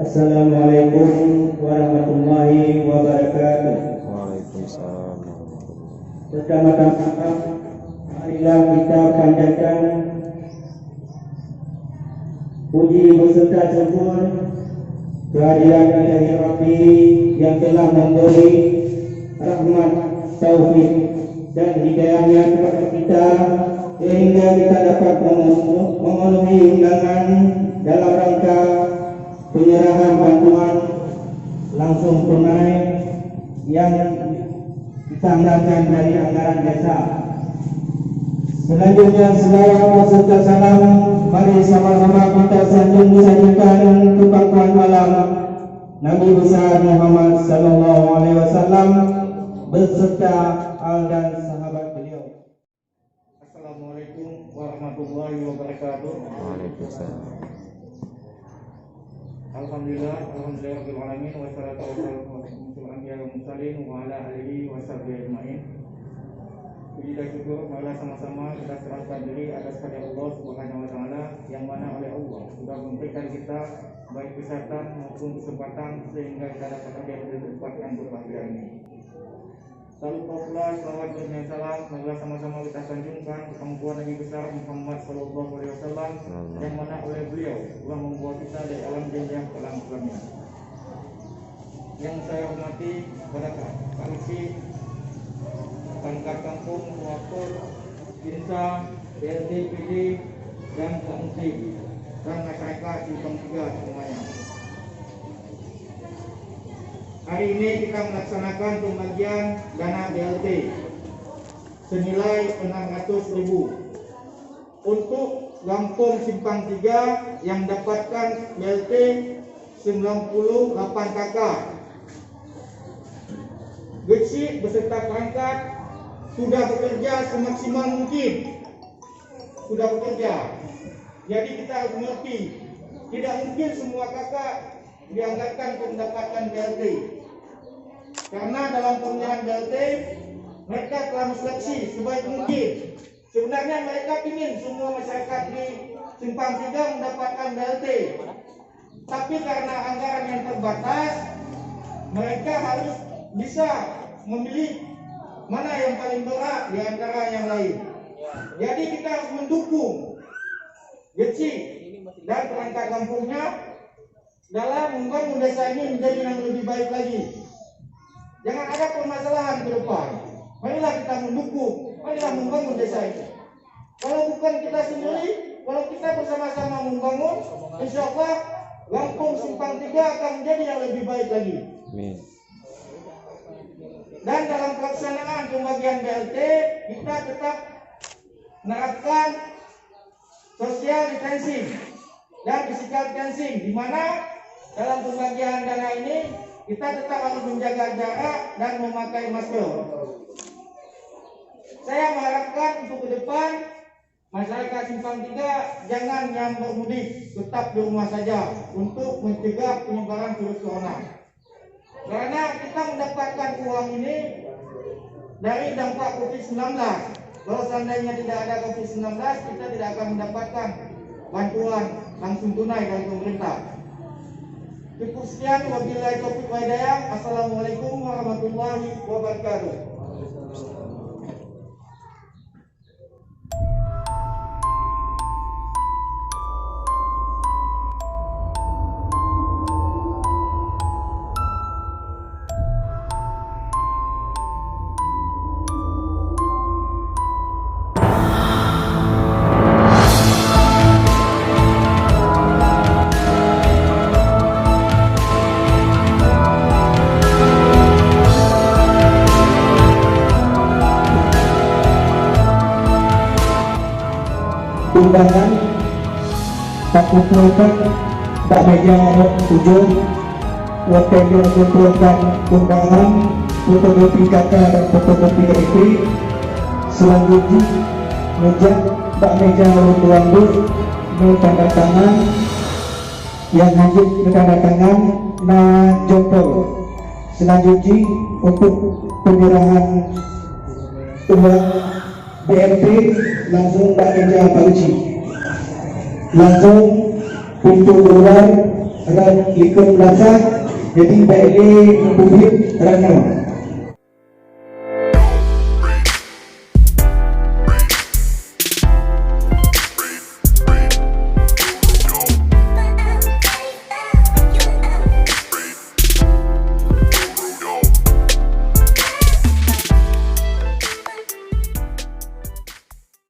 Assalamualaikum warahmatullahi wabarakatuh. Waalaikumsalam. Pertama-tama, marilah kita panjatkan puji beserta syukur kehadiran Ilahi Rabbi yang telah memberi rahmat, taufik dan hidayahnya kepada kita sehingga kita dapat memenuhi undangan dalam rangka penyerahan bantuan langsung tunai yang ditanggalkan dari anggaran desa. Selanjutnya, selawat serta salam mari sama-sama kita sajikan kepada malam Nabi besar Muhammad sallallahu alaihi wasallam beserta al dan sahabat beliau. Assalamualaikum warahmatullahi wabarakatuh. Waalaikumsalam. Alhamdulillahirabbil alamin wassalatu wassalamu ala anbiya wal mursalin wa ala alihi washabbihi ajmain. Puji dan syukur marilah sama-sama kita serahkan diri atas hadirat Allah Subhanahu wa taala yang mana oleh Allah sudah memberikan kita baik kesehatan maupun kesempatan sehingga kita dapat hadir di tempat yang berbahagia ini. Salam pula salawat dan salam marilah sama-sama kita sanjungkan kemampuan Nabi besar Muhammad sallallahu alaihi wasallam yang mana oleh beliau telah membawa kita dari alam dunia ke alam akhirat. Yang saya hormati kepada Pak Isi, Pangkat Kampung, Wakil, Binsa, BLT, PD, dan Pengungsi dan masyarakat di Pengtiga semuanya. Hari ini kita melaksanakan pembagian dana BLT senilai 600.000 untuk Lampung Simpang 3 yang mendapatkan BLT 98 kakak. Gecik beserta perangkat sudah bekerja semaksimal mungkin. Sudah bekerja. Jadi kita harus mengerti, tidak mungkin semua kakak dianggarkan untuk mendapatkan BLT. Karena dalam pemilihan BLT mereka telah menseleksi sebaik mungkin. Sebenarnya mereka ingin semua masyarakat di Simpang 3 mendapatkan BLT. Tapi karena anggaran yang terbatas, mereka harus bisa memilih mana yang paling berat di antara yang lain. Jadi kita harus mendukung Geci dan perangkat kampungnya dalam membangun desa ini menjadi yang lebih baik lagi. Jangan ada permasalahan ke depan. Marilah kita mendukung, marilah membangun desa ini. Kalau bukan kita sendiri, kalau kita bersama-sama membangun, insya Allah Lampung Simpang 3 akan menjadi yang lebih baik lagi. Amin. Dan dalam pelaksanaan pembagian BLT, kita tetap menerapkan social distancing dan physical distancing, di mana dalam pembagian dana ini kita tetap harus menjaga jarak dan memakai masker. Saya mengharapkan untuk ke depan masyarakat Simpang 3 jangan yang bermudik, tetap di rumah saja untuk mencegah penyebaran virus corona. Karena kita mendapatkan uang ini dari dampak COVID-19. Kalau seandainya tidak ada COVID-19, kita tidak akan mendapatkan bantuan langsung tunai dari pemerintah. Cukup sekian, wabillahi taufiq wal hidayah. Assalamualaikum warahmatullahi wabarakatuh. Undangan Pak Ketua Pak Meja ujung wakil yang mengumpulkan undangan fotokopi KK dan fotokopi EP. Selanjutnya meja Pak Meja Runduandu tanda tangan yang lanjut tanda tangan na Jopol. Selanjutnya untuk penyerahan uang BNP langsung Pak Meja Pak Uci. Langsung pintu keluar dan ikut belakang, jadi baik publik rana.